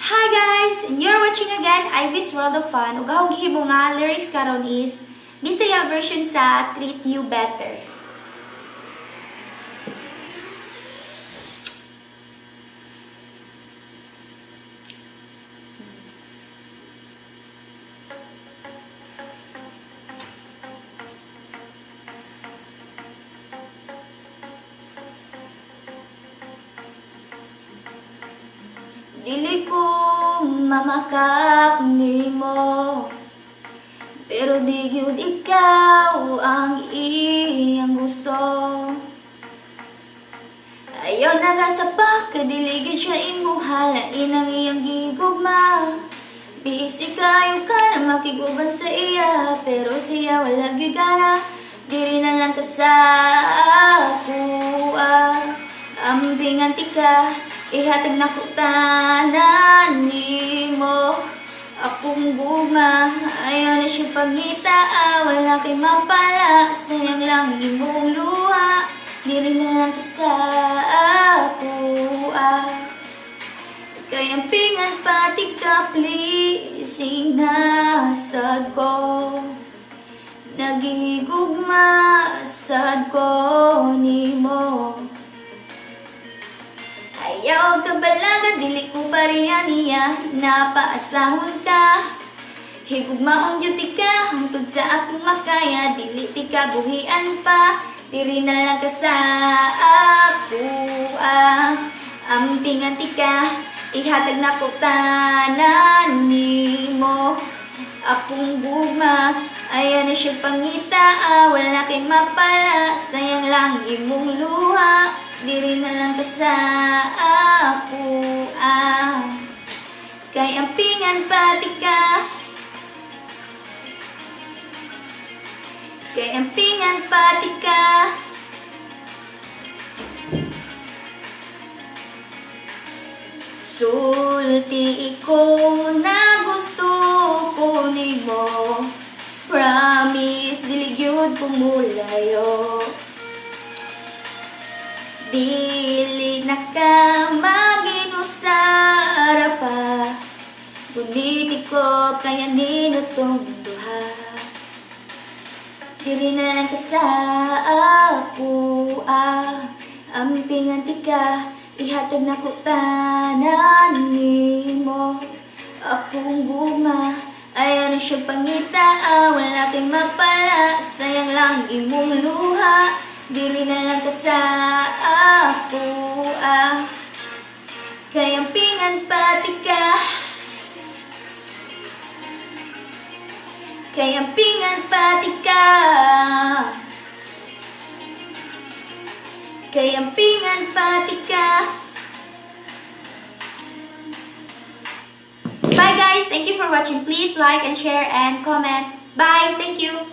Hi guys! You're watching again Ivy's World of Fun. Ug akong gihimo nga lyrics karon is Bisaya version sa Treat You Better. Dili ko mamakak nimo, pero di gyud ikaw ang iyang gusto. Ayaw nagasapak, dili gyud siya imuha, lain ang iyang gigugma. Busy kayo ka na makiguban sa iya, pero siya wala gyud gana. Diri na lang ka sa ako, ambing antika. Ihatag na ko tanan nimo akong gugma. Ayaw na siya pangita, wala kay mapala. Sayang lang imong luha, dili na lang sa ako, kayampingan pati ka please. Sinasad ko, nagigugma sad ko nimo. Ayaw ka balaga, dili ko pariya niya, napaasahon ka. Higugmaong duty ka, hangtod sa akong makaya, dili ti ka buhian pa. Diri na lang ka sa ako, ampingan ti ka. Ihatag na ko tanan nimo akong gugma. Ayaw na siya pangita, wala kay mapala. Sayang lang imong luha, diri na lang ka sa ako, kay ampingan pati ka. Kay ampingan pati ka. Sulti ko na gusto ko nimo, promise dili gyud ko mulayo. Dili na ka maginusara pa, guniti ko kaya ninutong duha. Diri na lang ka sa ako, ampingan ti ka. Ihatag na ko tanan nimo akong gugma. Ayaw na siya pangita, wala kay mapala. Sayang lang imong luha, diri na lang ka sa ako, kay ampingan pati ka. Kay ampingan pati ka. Kay ampingan pati ka. Bye guys! Thank you for watching. Please like and share and comment. Bye! Thank you!